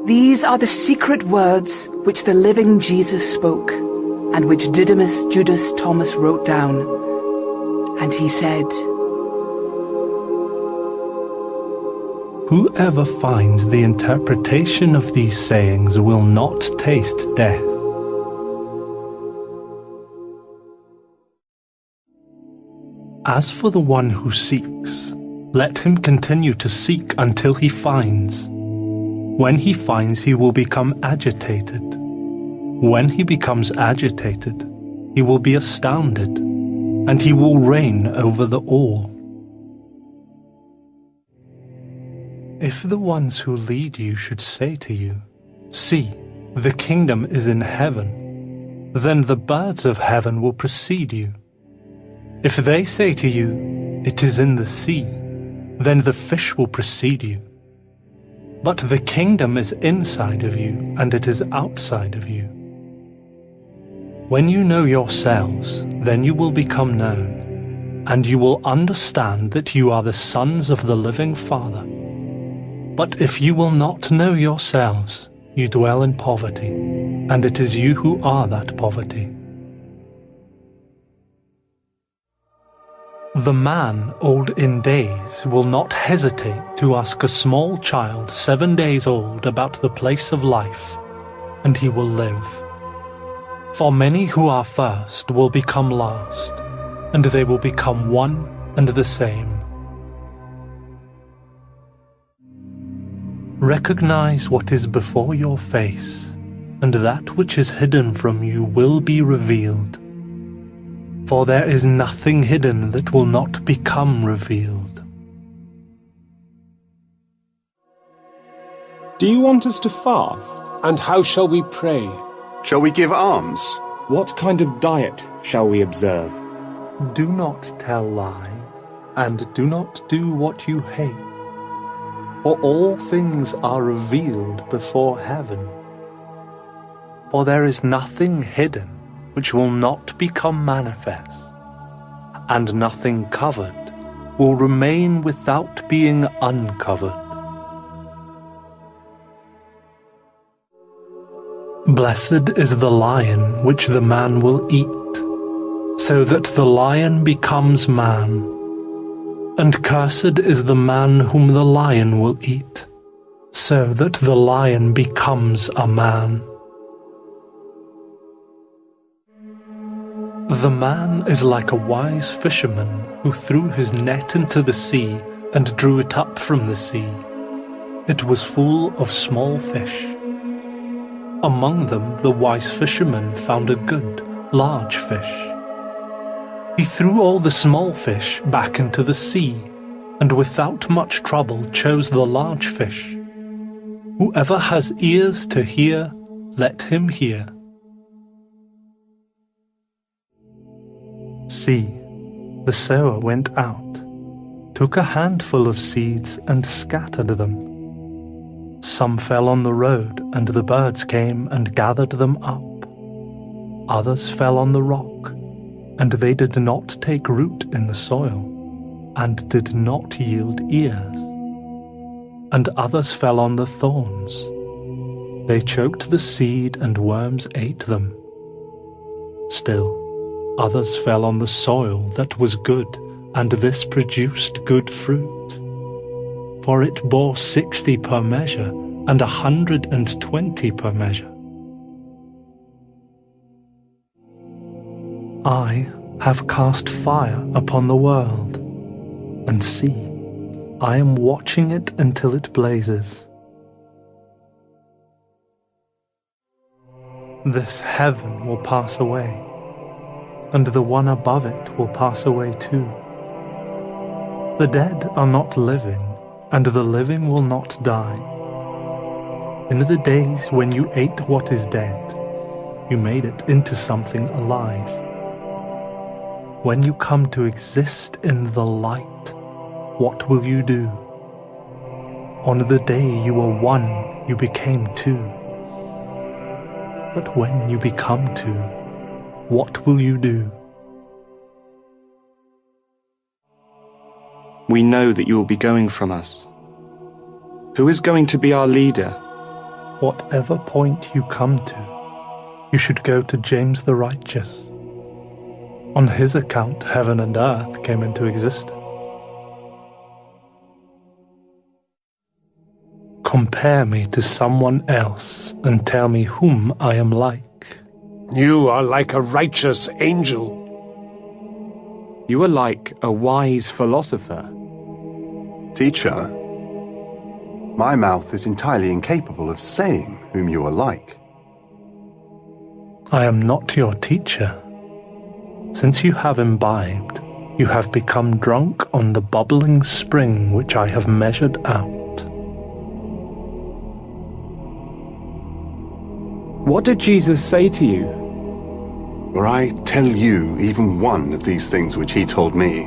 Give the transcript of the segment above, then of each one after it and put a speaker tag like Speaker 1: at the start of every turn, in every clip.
Speaker 1: These are the secret words which the living Jesus spoke, and which Didymus Judas Thomas wrote down. And he said,
Speaker 2: "Whoever finds the interpretation of these sayings will not taste death." As for the one who seeks, let him continue to seek until he finds. When he finds, he will become agitated. When he becomes agitated, he will be astounded, and he will reign over the all. If the ones who lead you should say to you, "See, the kingdom is in heaven," then the birds of heaven will precede you. If they say to you, "It is in the sea," then the fish will precede you. But the kingdom is inside of you, and it is outside of you. When you know yourselves, then you will become known, and you will understand that you are the sons of the living Father. But if you will not know yourselves, you dwell in poverty, and it is you who are that poverty. The man old in days will not hesitate to ask a small child 7 days old about the place of life, and he will live. For many who are first will become last, and they will become one and the same. Recognize what is before your face, and that which is hidden from you will be revealed. For there is nothing hidden that will not become revealed.
Speaker 3: Do you want us to fast? And how shall we pray?
Speaker 4: Shall we give alms?
Speaker 5: What kind of diet shall we observe?
Speaker 2: Do not tell lies, and do not do what you hate. For all things are revealed before heaven. For there is nothing hidden which will not become manifest, and nothing covered will remain without being uncovered. Blessed is the lion which the man will eat, so that the lion becomes man, and cursed is the man whom the lion will eat, so that the lion becomes a man. The man is like a wise fisherman who threw his net into the sea and drew it up from the sea. It was full of small fish. Among them the wise fisherman found a good, large fish. He threw all the small fish back into the sea, and without much trouble chose the large fish. Whoever has ears to hear, let him hear. See, the sower went out, took a handful of seeds and scattered them. Some fell on the road, and the birds came and gathered them up. Others fell on the rock, and they did not take root in the soil, and did not yield ears. And others fell on the thorns. They choked the seed, and worms ate them. Still, others fell on the soil that was good, and this produced good fruit. For it bore 60 per measure, and 120 per measure. I have cast fire upon the world, and see, I am watching it until it blazes. This heaven will pass away, and the one above it will pass away too. The dead are not living, and the living will not die. In the days when you ate what is dead, you made it into something alive. When you come to exist in the light, what will you do? On the day you were one, you became two. But when you become two, what will you do?
Speaker 6: We know that you will be going from us. Who is going to be our leader?
Speaker 2: whatever point you come to, you should go to James the Righteous. On his account, heaven and earth came into existence. Compare me to someone else and tell me whom I am like.
Speaker 3: You are like a righteous angel.
Speaker 5: You are like a wise philosopher.
Speaker 4: Teacher, my mouth is entirely incapable of saying whom you are like.
Speaker 2: I am not your teacher. Since you have imbibed, you have become drunk on the bubbling spring which I have measured out.
Speaker 5: What did Jesus say to you?
Speaker 4: Were I tell you even one of these things which he told me,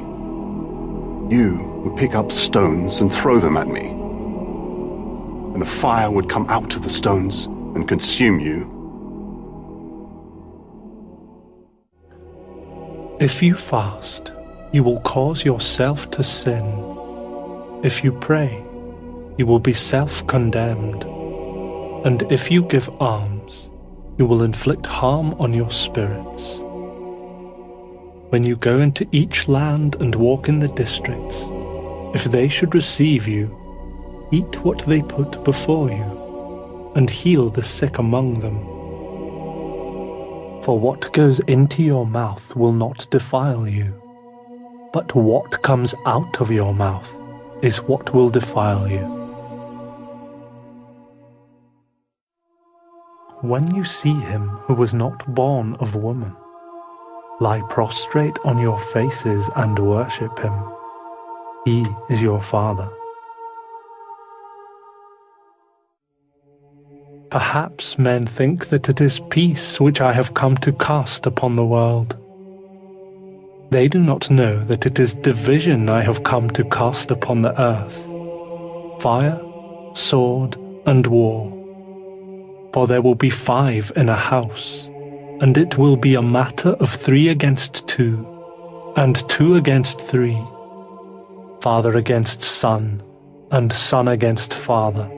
Speaker 4: you would pick up stones and throw them at me, and the fire would come out of the stones and consume you.
Speaker 2: If you fast, you will cause yourself to sin. If you pray, you will be self-condemned. And if you give alms, you will inflict harm on your spirits. When you go into each land and walk in the districts, if they should receive you, eat what they put before you, and heal the sick among them. For what goes into your mouth will not defile you, but what comes out of your mouth is what will defile you. When you see him who was not born of woman, lie prostrate on your faces and worship him. He is your Father. Perhaps men think that it is peace which I have come to cast upon the world. They do not know that it is division I have come to cast upon the earth, fire, sword, and war. For there will be 5 in a house, and it will be a matter of 3 against 2, and 2 against 3, father against son, and son against father,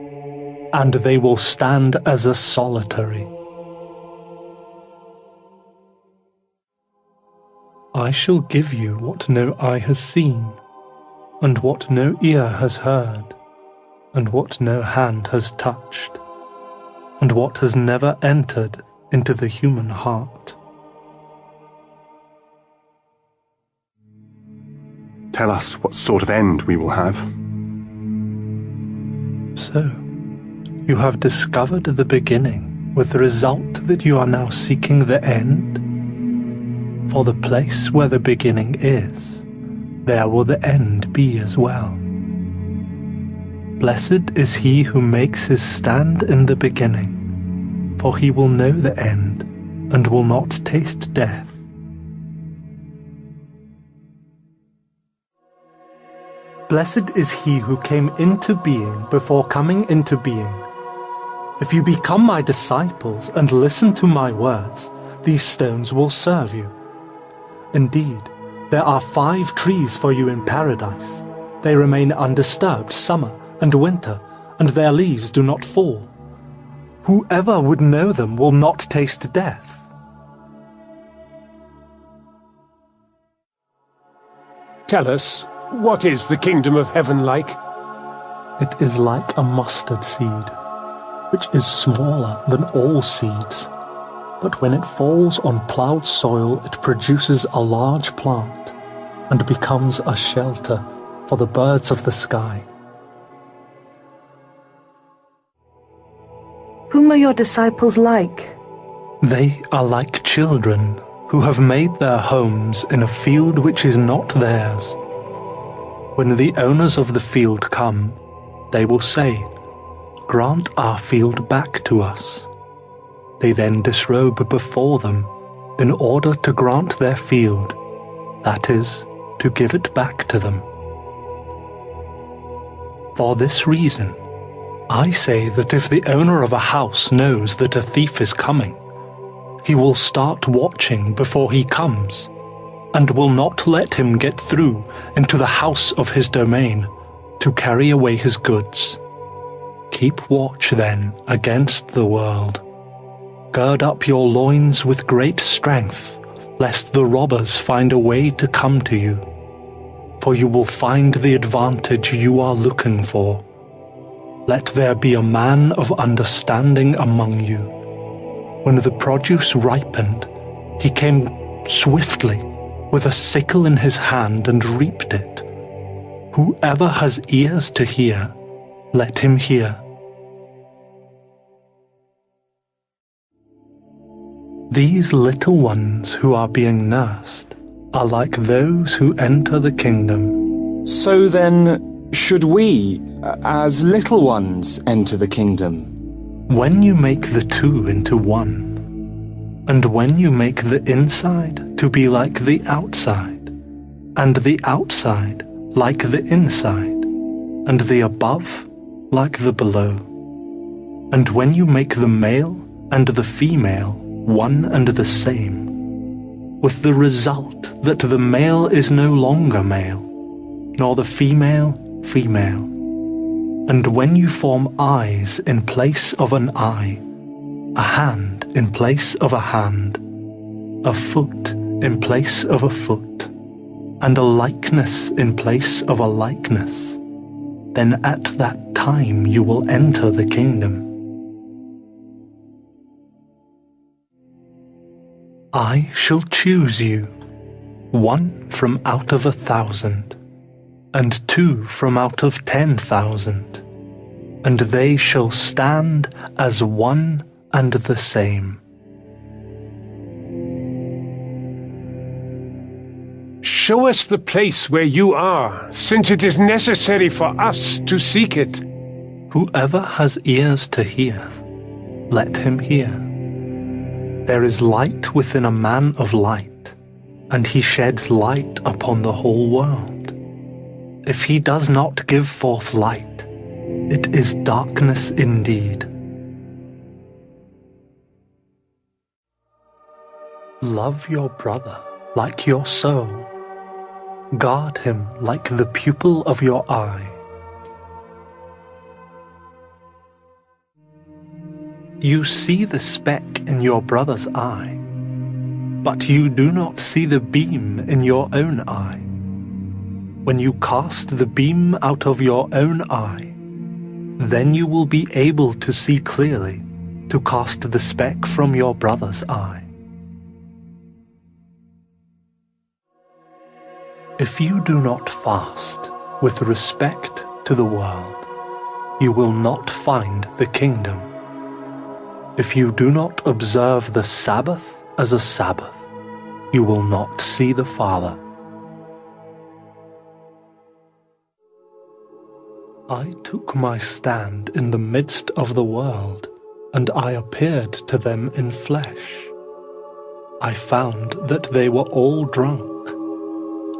Speaker 2: and they will stand as a solitary. I shall give you what no eye has seen, and what no ear has heard, and what no hand has touched, and what has never entered into the human heart.
Speaker 4: Tell us what sort of end we will have.
Speaker 2: So, you have discovered the beginning, with the result that you are now seeking the end? For the place where the beginning is, there will the end be as well. Blessed is he who makes his stand in the beginning, for he will know the end, and will not taste death. Blessed is he who came into being before coming into being. If you become my disciples and listen to my words, these stones will serve you. Indeed, there are 5 trees for you in paradise. They remain undisturbed summer and winter, and their leaves do not fall. Whoever would know them will not taste death.
Speaker 3: Tell us, what is the kingdom of heaven like?
Speaker 2: It is like a mustard seed, which is smaller than all seeds. But when it falls on plowed soil, it produces a large plant and becomes a shelter for the birds of the sky.
Speaker 1: Whom are your disciples like?
Speaker 2: They are like children who have made their homes in a field which is not theirs. When the owners of the field come, they will say, "Grant our field back to us." They then disrobe before them in order to grant their field, that is, to give it back to them. For this reason, I say that if the owner of a house knows that a thief is coming, he will start watching before he comes, and will not let him get through into the house of his domain to carry away his goods. Keep watch then against the world. Gird up your loins with great strength, lest the robbers find a way to come to you. For you will find the advantage you are looking for. Let there be a man of understanding among you. When the produce ripened, he came swiftly with a sickle in his hand and reaped it. Whoever has ears to hear, let him hear. These little ones who are being nursed are like those who enter the kingdom.
Speaker 5: So then, should we, as little ones, enter the kingdom?
Speaker 2: When you make the two into one, and when you make the inside to be like the outside, and the outside like the inside, and the above like the below, and when you make the male and the female one and the same, with the result that the male is no longer male, nor the female female, and when you form eyes in place of an eye, a hand in place of a hand, a foot in place of a foot, and a likeness in place of a likeness, then at that time you will enter the kingdom. I shall choose you, one from out of 1,000, and two from out of 10,000, and they shall stand as one and the same.
Speaker 3: Show us the place where you are, since it is necessary for us to seek it.
Speaker 2: Whoever has ears to hear, let him hear. There is light within a man of light, and he sheds light upon the whole world. If he does not give forth light, it is darkness indeed. Love your brother like your soul. Guard him like the pupil of your eye. You see the speck in your brother's eye, but you do not see the beam in your own eye. When you cast the beam out of your own eye, then you will be able to see clearly to cast the speck from your brother's eye. If you do not fast with respect to the world, you will not find the kingdom. If you do not observe the Sabbath as a Sabbath, you will not see the Father. I took my stand in the midst of the world, and I appeared to them in flesh. I found that they were all drunk.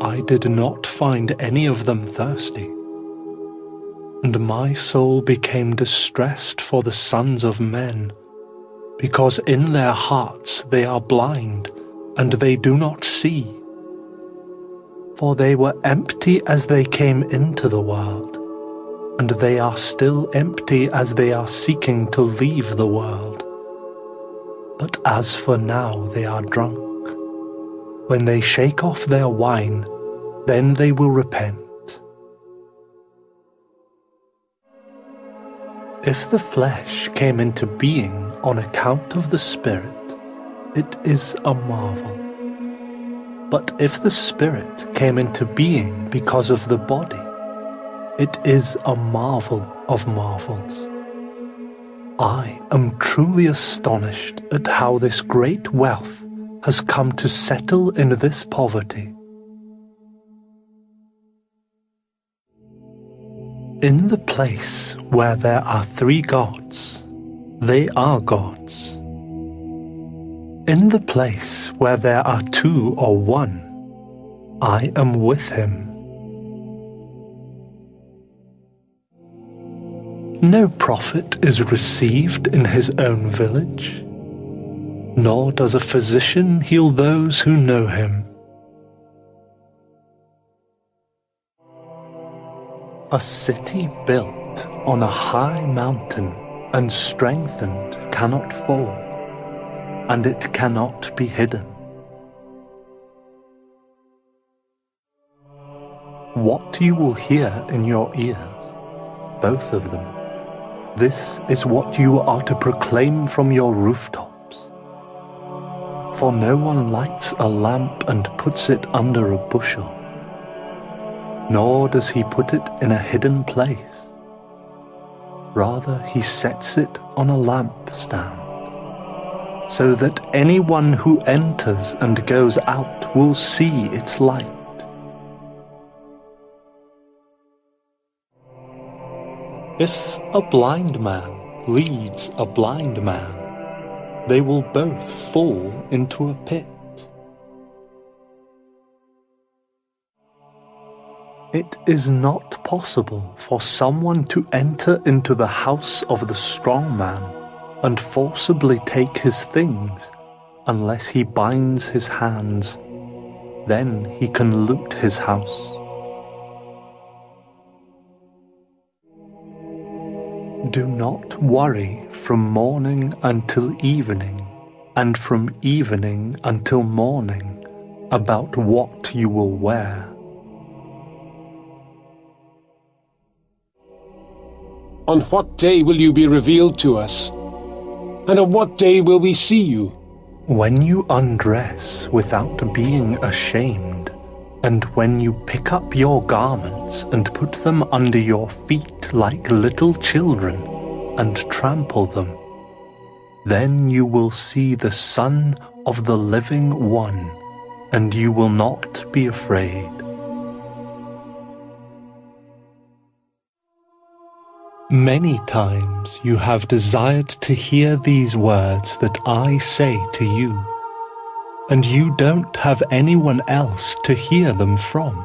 Speaker 2: I did not find any of them thirsty. And my soul became distressed for the sons of men, because in their hearts they are blind, and they do not see. For they were empty as they came into the world, and they are still empty as they are seeking to leave the world. But as for now they are drunk. When they shake off their wine, then they will repent. If the flesh came into being on account of the Spirit, it is a marvel. But if the Spirit came into being because of the body, it is a marvel of marvels. I am truly astonished at how this great wealth has come to settle in this poverty. In the place where there are 3 gods, they are gods. In the place where there are 2 or 1, I am with him. No prophet is received in his own village, nor does a physician heal those who know him. A city built set on a high mountain and strengthened cannot fall, and it cannot be hidden. What you will hear in your ears, both of them, this is what you are to proclaim from your rooftops. For no one lights a lamp and puts it under a bushel, nor does he put it in a hidden place. Rather, he sets it on a lampstand, so that anyone who enters and goes out will see its light. If a blind man leads a blind man, they will both fall into a pit. It is not possible for someone to enter into the house of the strong man and forcibly take his things unless he binds his hands. Then he can loot his house. Do not worry from morning until evening, and from evening until morning, about what you will wear.
Speaker 3: On what day will you be revealed to us? And on what day will we see you?
Speaker 2: When you undress without being ashamed, and when you pick up your garments and put them under your feet like little children, and trample them, then you will see the Son of the Living One, and you will not be afraid. Many times you have desired to hear these words that I say to you, and you don't have anyone else to hear them from.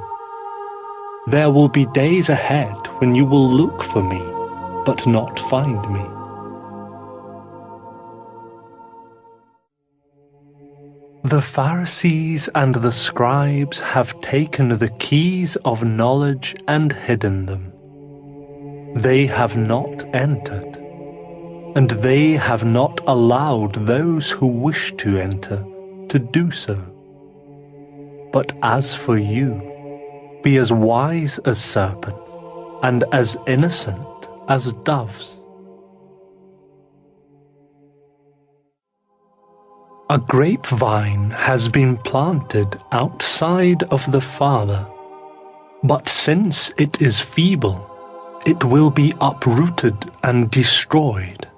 Speaker 2: There will be days ahead when you will look for me, but not find me. The Pharisees and the scribes have taken the keys of knowledge and hidden them. They have not entered, and they have not allowed those who wish to enter to do so. But as for you, be as wise as serpents, and as innocent as doves. A grapevine has been planted outside of the Father, but since it is feeble, it will be uprooted and destroyed.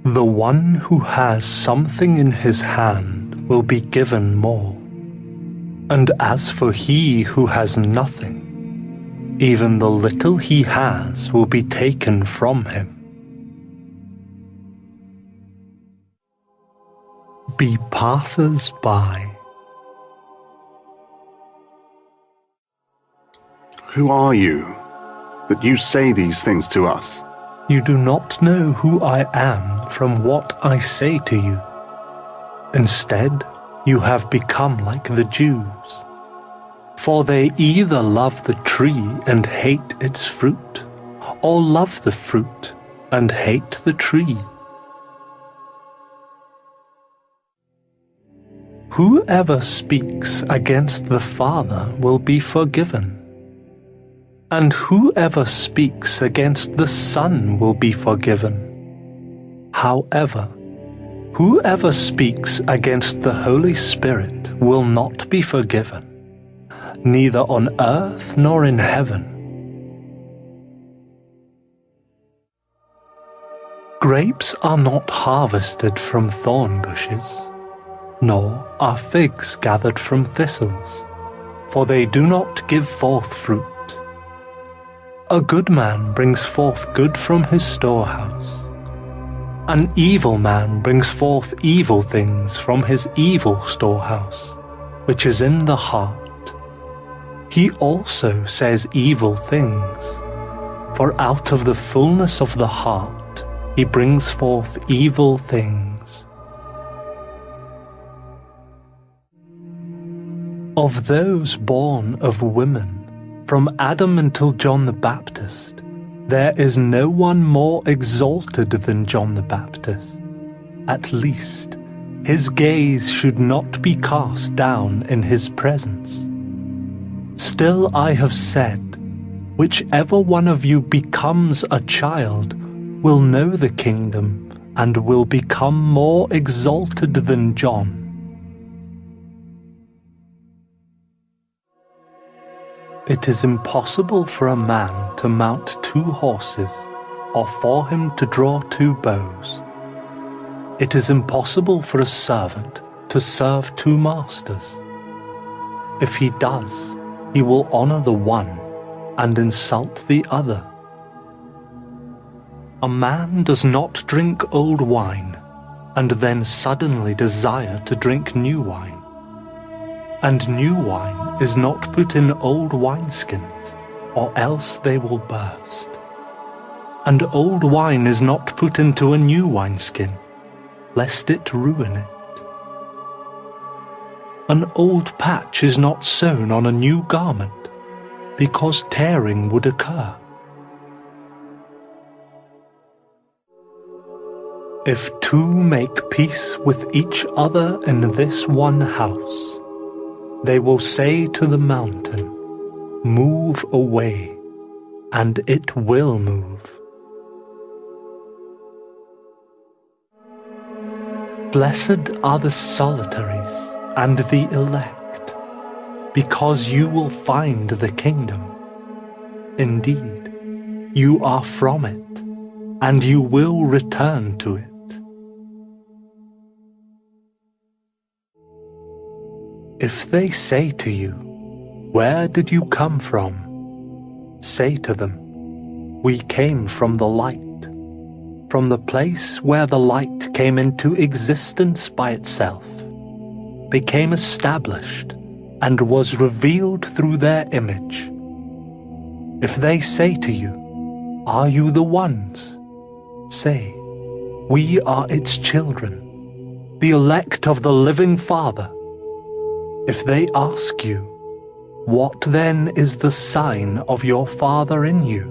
Speaker 2: The one who has something in his hand will be given more, and as for he who has nothing, even the little he has will be taken from him. Be passers-by.
Speaker 4: Who are you, that you say these things to us?
Speaker 2: You do not know who I am from what I say to you. Instead, you have become like the Jews. For they either love the tree and hate its fruit, or love the fruit and hate the tree. Whoever speaks against the Father will be forgiven, and whoever speaks against the Son will be forgiven. However, whoever speaks against the Holy Spirit will not be forgiven, neither on earth nor in heaven. Grapes are not harvested from thorn bushes, nor are figs gathered from thistles, for they do not give forth fruit. A good man brings forth good from his storehouse. An evil man brings forth evil things from his evil storehouse, which is in the heart. He also says evil things, for out of the fullness of the heart he brings forth evil things. Of those born of women, From Adam until John the Baptist, there is no one more exalted than John the Baptist. At least, his gaze should not be cast down in his presence. Still I have said, whichever one of you becomes a child will know the kingdom and will become more exalted than John. It is impossible for a man to mount 2 horses, or for him to draw 2 bows. It is impossible for a servant to serve 2 masters. If he does, he will honor the one and insult the other. A man does not drink old wine and then suddenly desire to drink new wine. And new wine is not put in old wineskins, or else they will burst. And old wine is not put into a new wineskin, lest it ruin it. An old patch is not sewn on a new garment, because tearing would occur. If 2 make peace with each other in this one house, they will say to the mountain, "Move away," and it will move. Blessed are the solitaries and the elect, because you will find the kingdom. Indeed, you are from it, and you will return to it. If they say to you, "Where did you come from?" say to them, "We came from the light, from the place where the light came into existence by itself, became established, and was revealed through their image." If they say to you, "Are you the ones?" say, "We are its children, the elect of the living Father." If they ask you, "What then is the sign of your Father in you?"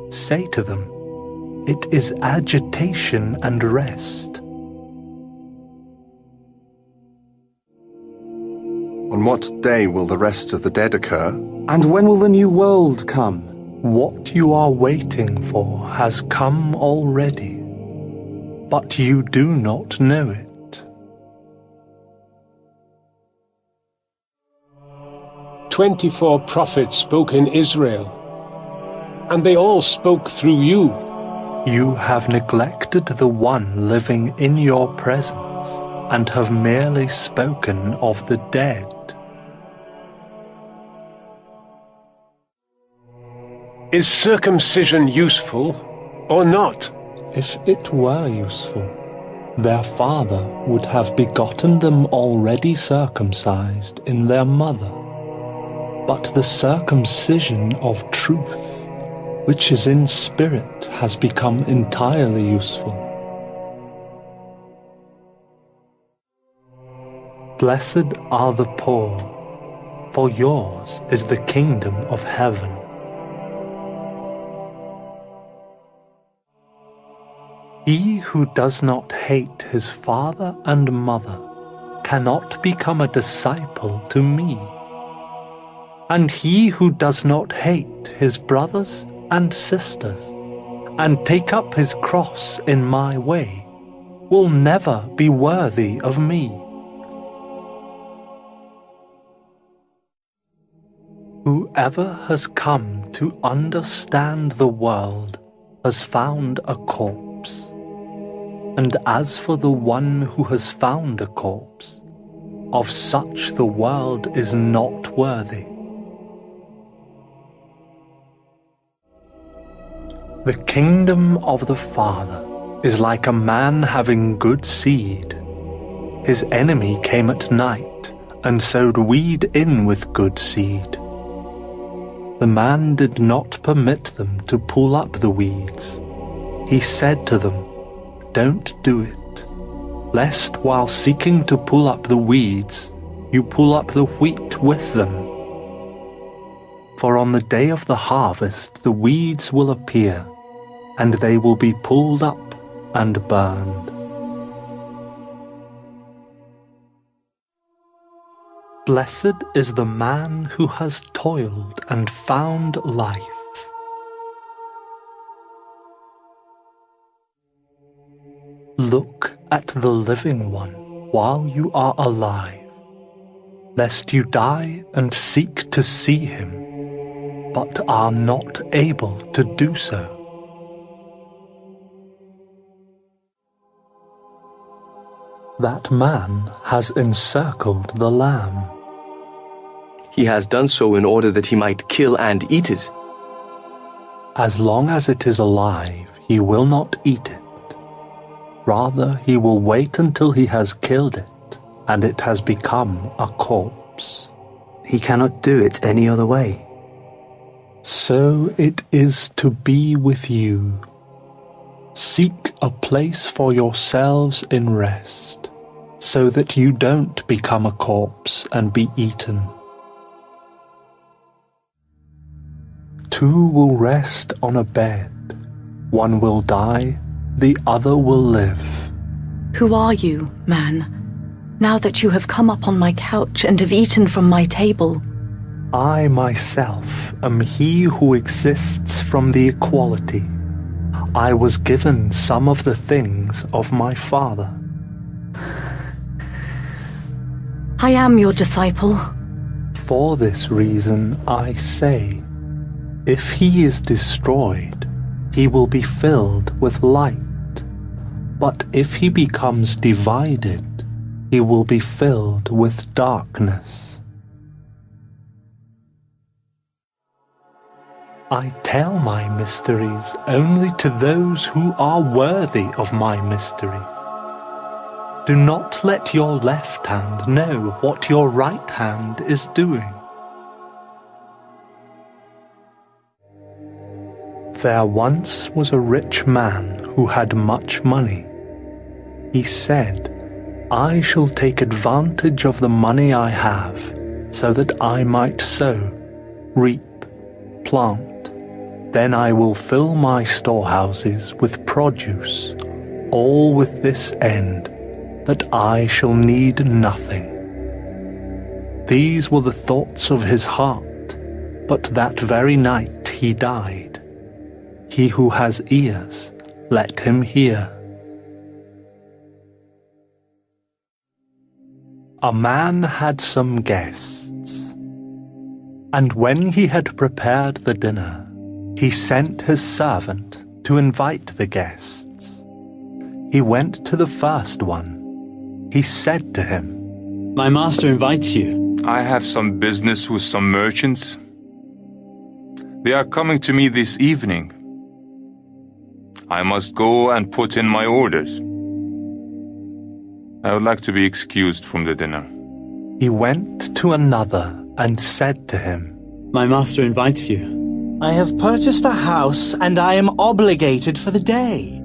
Speaker 2: say to them, "It is agitation and rest."
Speaker 4: On what day will the rest of the dead occur?
Speaker 5: And when will the new world come?
Speaker 2: What you are waiting for has come already, but you do not know it.
Speaker 3: 24 prophets spoke in Israel, and they all spoke through you.
Speaker 2: You have neglected the one living in your presence, and have merely spoken of the dead.
Speaker 3: Is circumcision useful or not?
Speaker 2: If it were useful, their father would have begotten them already circumcised in their mother. But the circumcision of truth, which is in spirit, has become entirely useful. Blessed are the poor, for yours is the kingdom of heaven. He who does not hate his father and mother cannot become a disciple to me. And he who does not hate his brothers and sisters, and take up his cross in my way, will never be worthy of me. Whoever has come to understand the world has found a corpse. And as for the one who has found a corpse, of such the world is not worthy. The kingdom of the Father is like a man having good seed. His enemy came at night and sowed weed in with good seed. The man did not permit them to pull up the weeds. He said to them, "Don't do it, lest while seeking to pull up the weeds, you pull up the wheat with them. For on the day of the harvest the weeds will appear, and they will be pulled up and burned. Blessed is the man who has toiled and found life. Look at the living one while you are alive, lest you die and seek to see him, but are not able to do so. That man has encircled the lamb.
Speaker 6: He has done so in order that he might kill and eat it.
Speaker 2: As long as it is alive, he will not eat it. Rather, he will wait until he has killed it, and it has become a corpse.
Speaker 7: He cannot do it any other way.
Speaker 2: So it is to be with you. Seek a place for yourselves in rest, so that you don't become a corpse and be eaten. Two will rest on a bed. One will die, the other will live.
Speaker 8: Who are you, man, now that you have come up on my couch and have eaten from my table?
Speaker 2: I myself am he who exists from the equality. I was given some of the things of my Father.
Speaker 8: I am your disciple.
Speaker 2: For this reason I say, if he is destroyed, he will be filled with light. But if he becomes divided, he will be filled with darkness. I tell my mysteries only to those who are worthy of my mysteries. Do not let your left hand know what your right hand is doing. There once was a rich man who had much money. He said, I shall take advantage of the money I have, so that I might sow, reap, plant. Then I will fill my storehouses with produce, all with this end, that I shall need nothing. These were the thoughts of his heart, but that very night he died. He who has ears, let him hear. A man had some guests, and when he had prepared the dinner, he sent his servant to invite the guests. He went to the first one. He said to him,
Speaker 9: My master invites you.
Speaker 10: I have some business with some merchants. They are coming to me this evening. I must go and put in my orders. I would like to be excused from the dinner.
Speaker 2: He went to another and said to him,
Speaker 9: My master invites you.
Speaker 11: I have purchased a house and I am obligated for the day.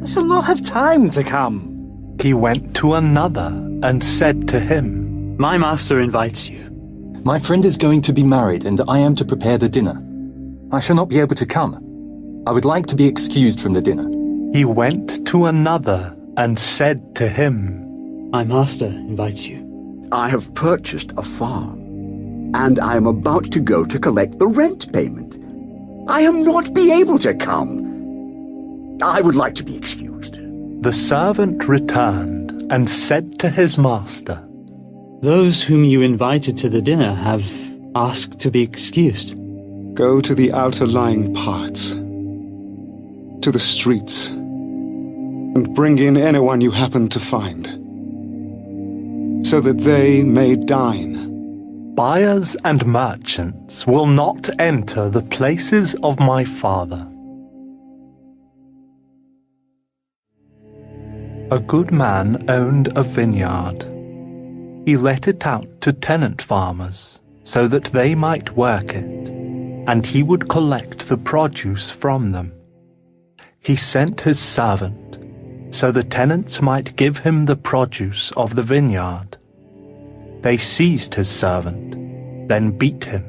Speaker 11: I shall not have time to come.
Speaker 2: He went to another and said to him,
Speaker 9: My master invites you.
Speaker 12: My friend is going to be married and I am to prepare the dinner. I shall not be able to come. I would like to be excused from the dinner.
Speaker 2: He went to another and said to him,
Speaker 9: My master invites you.
Speaker 13: I have purchased a farm, and I am about to go to collect the rent payment. I am not be able to come. I would like to be excused.
Speaker 2: The servant returned and said to his master,
Speaker 9: Those whom you invited to the dinner have asked to be excused.
Speaker 5: Go to the outer lying parts, to the streets, and bring in anyone you happen to find, so that they may dine.
Speaker 2: Buyers and merchants will not enter the places of my Father. A good man owned a vineyard. He let it out to tenant farmers, so that they might work it, and he would collect the produce from them. He sent his servant, so the tenants might give him the produce of the vineyard. They seized his servant, then beat him.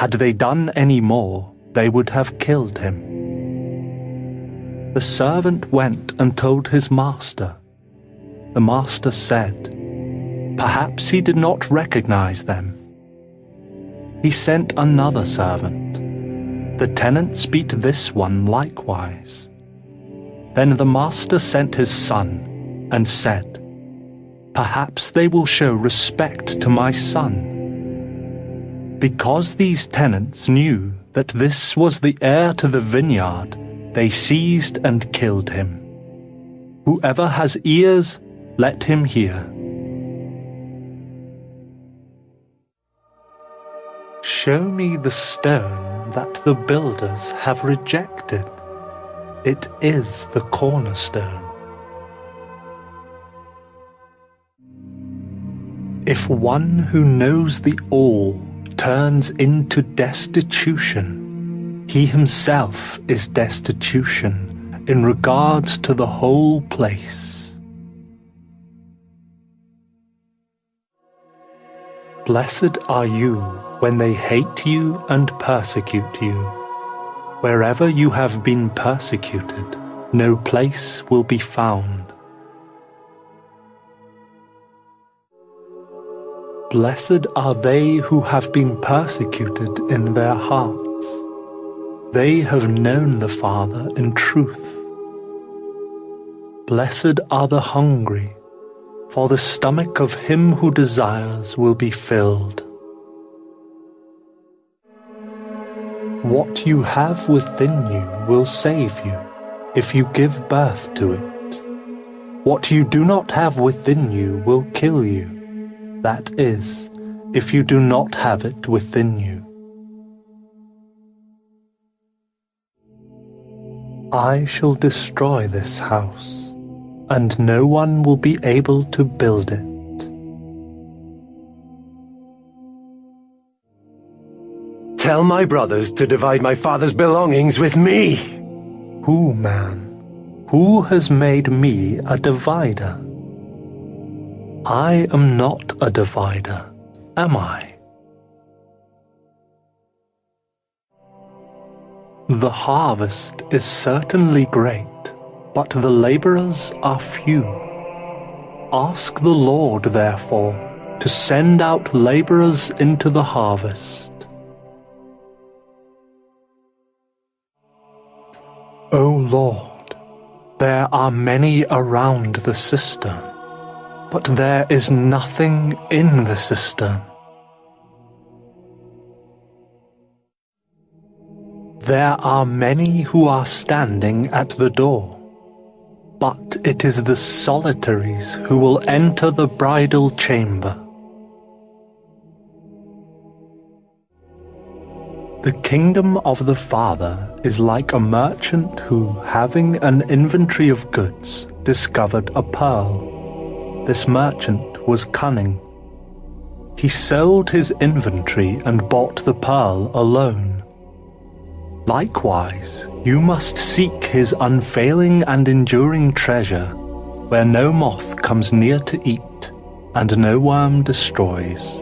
Speaker 2: Had they done any more, they would have killed him. The servant went and told his master. The master said, "Perhaps he did not recognize them." He sent another servant. The tenants beat this one likewise. Then the master sent his son and said, "Perhaps they will show respect to my son." Because these tenants knew that this was the heir to the vineyard, they seized and killed him. Whoever has ears, let him hear. Show me the stone that the builders have rejected. It is the cornerstone. If one who knows the all turns into destitution, he himself is destitution in regards to the whole place. Blessed are you when they hate you and persecute you. Wherever you have been persecuted, no place will be found. Blessed are they who have been persecuted in their hearts. They have known the Father in truth. Blessed are the hungry, for the stomach of him who desires will be filled. What you have within you will save you, if you give birth to it. What you do not have within you will kill you. That is, if you do not have it within you. I shall destroy this house, and no one will be able to build it.
Speaker 14: Tell my brothers to divide my father's belongings with me.
Speaker 2: Who, man? Who has made me a divider? I am not a divider, am I? The harvest is certainly great, but the laborers are few. Ask the Lord, therefore, to send out laborers into the harvest. O Lord, there are many around the cistern, but there is nothing in the cistern. There are many who are standing at the door, but it is the solitaries who will enter the bridal chamber. The kingdom of the Father is like a merchant who, having an inventory of goods, discovered a pearl. This merchant was cunning. He sold his inventory and bought the pearl alone. Likewise, you must seek his unfailing and enduring treasure, where no moth comes near to eat, and no worm destroys.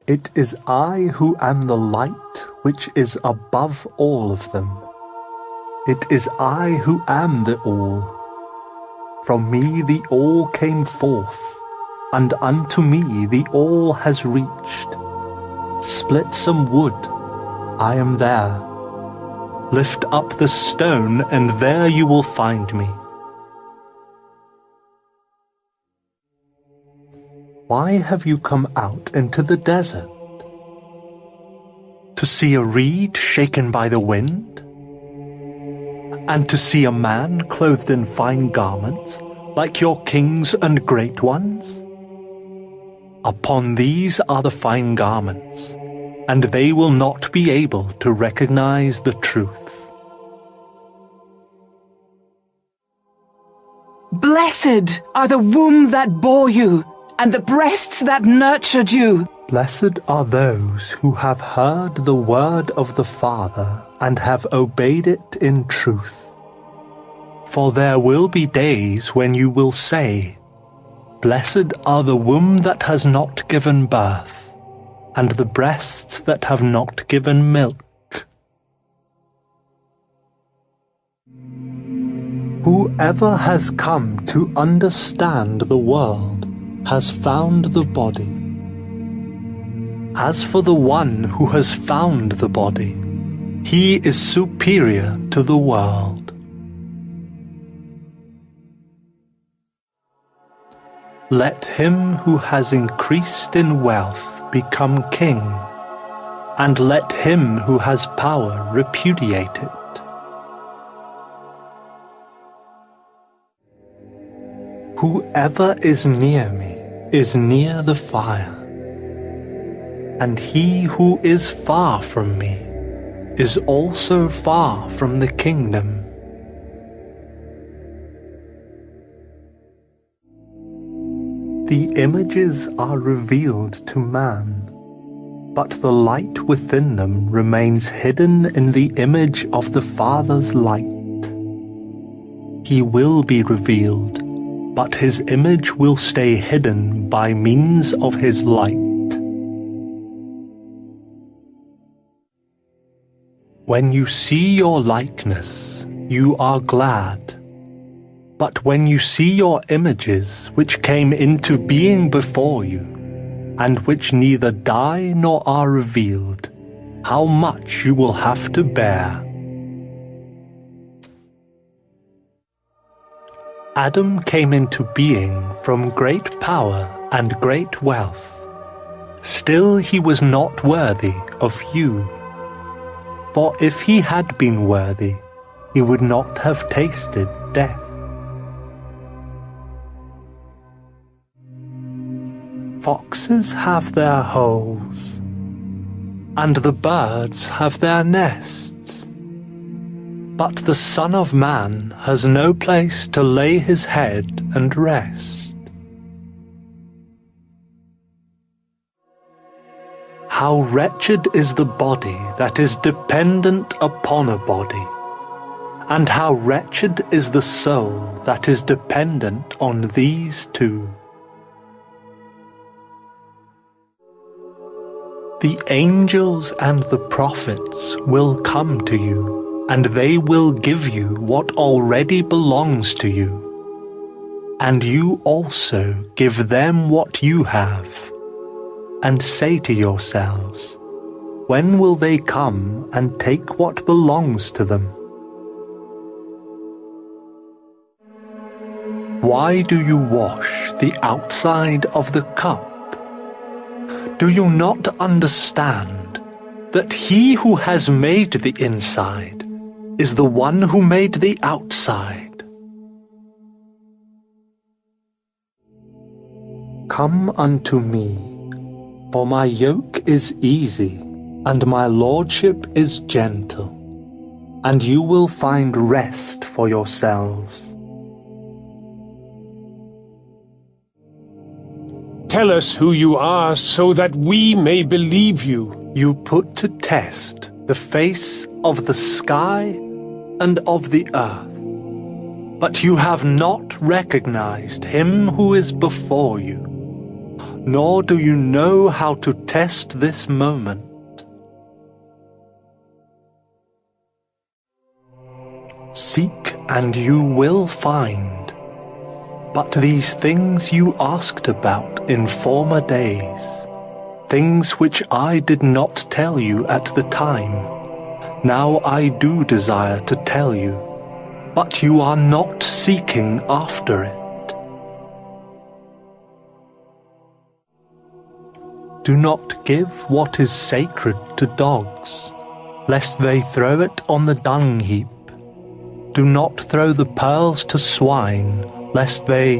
Speaker 2: It is I who am the light which is above all of them. It is I who am the all. From me the all came forth, and unto me the all has reached. Split some wood, I am there. Lift up the stone, and there you will find me. Why have you come out into the desert? To see a reed shaken by the wind? And to see a man clothed in fine garments, like your kings and great ones? Upon these are the fine garments, and they will not be able to recognize the truth.
Speaker 1: Blessed are the womb that bore you, and the breasts that nurtured you.
Speaker 2: Blessed are those who have heard the word of the Father and have obeyed it in truth. For there will be days when you will say, Blessed are the womb that has not given birth, and the breasts that have not given milk. Whoever has come to understand the world has found the body. As for the one who has found the body, he is superior to the world. Let him who has increased in wealth become king, and let him who has power repudiate it. Whoever is near me is near the fire, and he who is far from me is also far from the kingdom. The images are revealed to man, but the light within them remains hidden in the image of the Father's light. He will be revealed, but his image will stay hidden by means of his light. When you see your likeness, you are glad. But when you see your images which came into being before you, and which neither die nor are revealed, how much you will have to bear. Adam came into being from great power and great wealth. Still he was not worthy of you. For if he had been worthy, he would not have tasted death. Foxes have their holes, and the birds have their nests, but the Son of Man has no place to lay his head and rest. How wretched is the body that is dependent upon a body, and how wretched is the soul that is dependent on these two. The angels and the prophets will come to you, and they will give you what already belongs to you. And you also give them what you have, and say to yourselves, when will they come and take what belongs to them? Why do you wash the outside of the cup? Do you not understand that he who has made the inside is the one who made the outside? Come unto me, for my yoke is easy, and my lordship is gentle, and you will find rest for yourselves.
Speaker 3: Tell us who you are, so that we may believe you.
Speaker 2: You put to test the face of the sky and of the earth, but you have not recognized him who is before you, nor do you know how to test this moment. Seek and you will find. But these things you asked about in former days, things which I did not tell you at the time, now I do desire to tell you, but you are not seeking after it. Do not give what is sacred to dogs, lest they throw it on the dung heap. Do not throw the pearls to swine, lest they...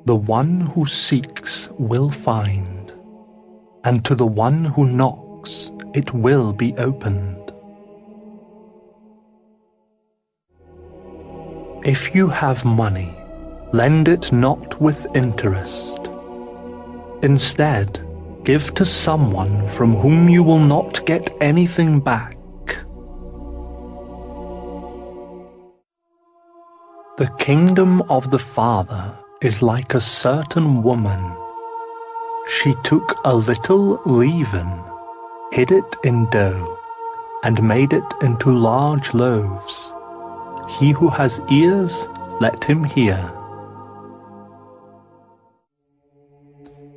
Speaker 2: The one who seeks will find, and to the one who knocks it will be opened. If you have money, lend it not with interest. Instead, give to someone from whom you will not get anything back. The kingdom of the Father is like a certain woman. She took a little leaven, hid it in dough, and made it into large loaves. He who has ears, let him hear.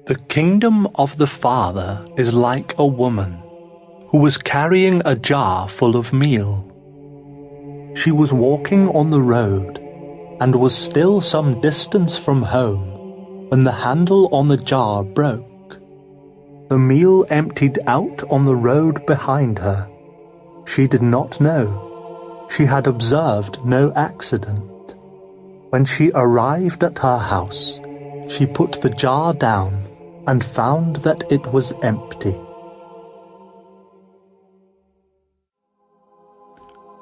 Speaker 2: The kingdom of the Father is like a woman who was carrying a jar full of meal. She was walking on the road and was still some distance from home when the handle on the jar broke. The meal emptied out on the road behind her. She did not know. She had observed no accident. When she arrived at her house, she put the jar down and found that it was empty.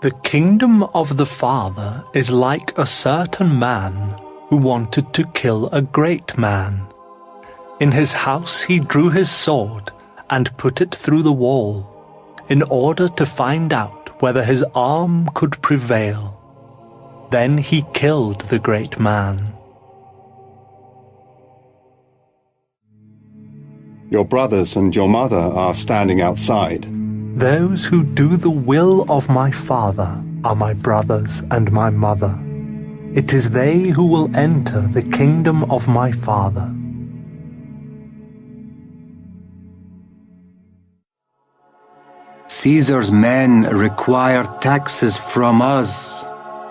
Speaker 2: The kingdom of the Father is like a certain man who wanted to kill a great man. In his house he drew his sword and put it through the wall, in order to find out whether his arm could prevail. Then he killed the great man.
Speaker 4: Your brothers and your mother are standing outside.
Speaker 2: Those who do the will of my Father are my brothers and my mother. It is they who will enter the kingdom of my Father.
Speaker 15: Caesar's men require taxes from us.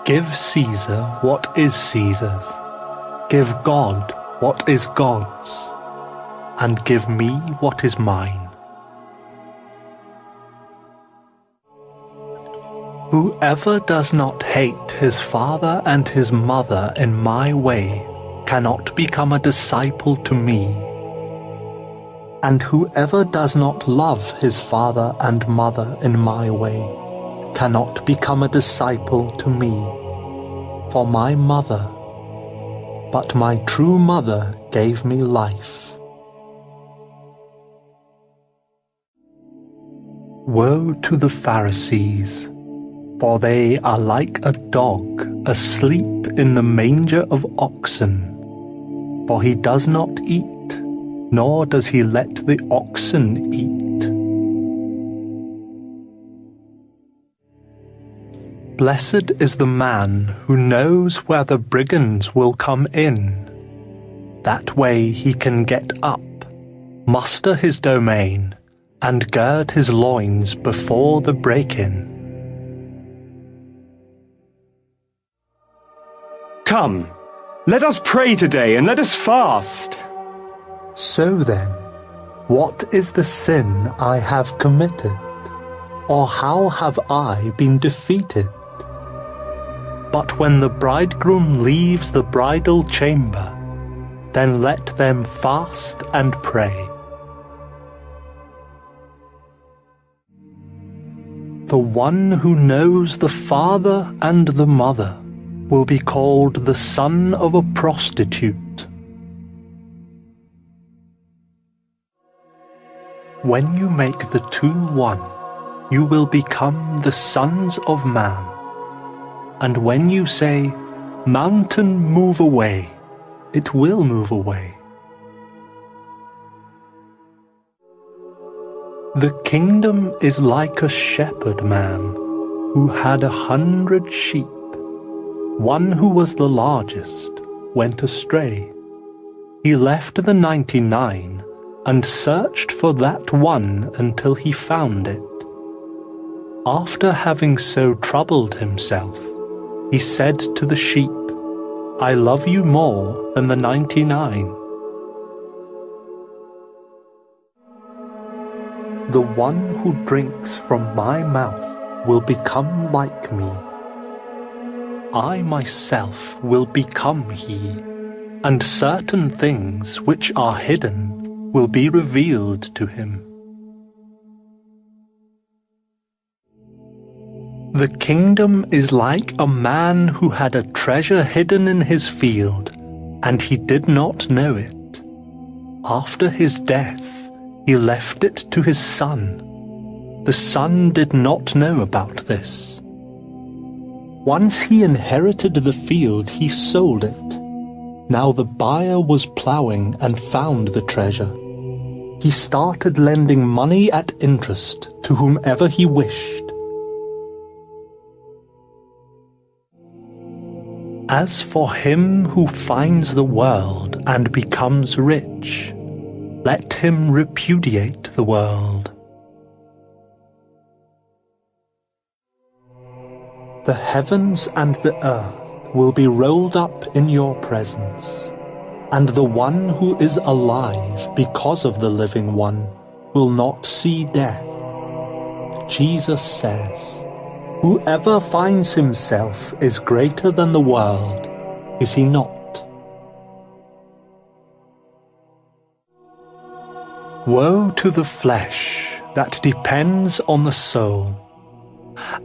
Speaker 2: Give Caesar what is Caesar's. Give God what is God's. And give me what is mine. Whoever does not hate his father and his mother in my way cannot become a disciple to me. And whoever does not love his father and mother in my way cannot become a disciple to me. For my mother, but my true mother gave me life. Woe to the Pharisees! For they are like a dog asleep in the manger of oxen. For he does not eat, nor does he let the oxen eat. Blessed is the man who knows where the brigands will come in. That way he can get up, muster his domain, and gird his loins before the break-in.
Speaker 16: Come, let us pray today and let us fast.
Speaker 2: So then, what is the sin I have committed? Or how have I been defeated? But when the bridegroom leaves the bridal chamber, then let them fast and pray. The one who knows the father and the mother will be called the son of a prostitute. When you make the two one, you will become the sons of man. And when you say, "Mountain, move away," it will move away. The kingdom is like a shepherd man who had 100 sheep. One who was the largest went astray. He left the 99 and searched for that one until he found it. After having so troubled himself, he said to the sheep, "I love you more than the 99. The one who drinks from my mouth will become like me. I myself will become he, and certain things which are hidden will be revealed to him. The kingdom is like a man who had a treasure hidden in his field, and he did not know it. After his death, he left it to his son. The son did not know about this. Once he inherited the field, he sold it. Now the buyer was plowing and found the treasure. He started lending money at interest to whomever he wished. As for him who finds the world and becomes rich, let him repudiate the world. The heavens and the earth will be rolled up in your presence, and the one who is alive because of the living one will not see death. Jesus says, "Whoever finds himself is greater than the world, is he not?" Woe to the flesh that depends on the soul,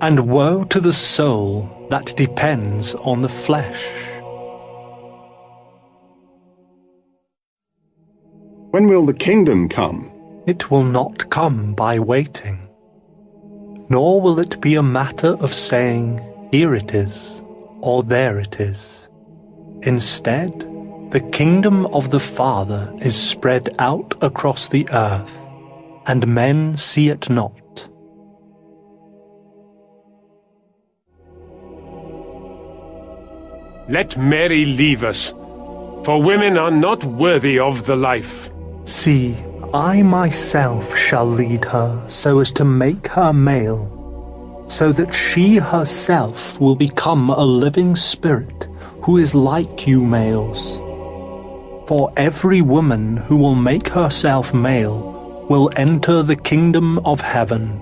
Speaker 2: and woe to the soul that depends on the flesh.
Speaker 4: When will the kingdom come?
Speaker 2: It will not come by waiting, nor will it be a matter of saying, "Here it is," or "There it is." Instead, the kingdom of the Father is spread out across the earth, and men see it not.
Speaker 3: Let Mary leave us, for women are not worthy of the life.
Speaker 2: See, I myself shall lead her so as to make her male, so that she herself will become a living spirit who is like you males. For every woman who will make herself male will enter the kingdom of heaven.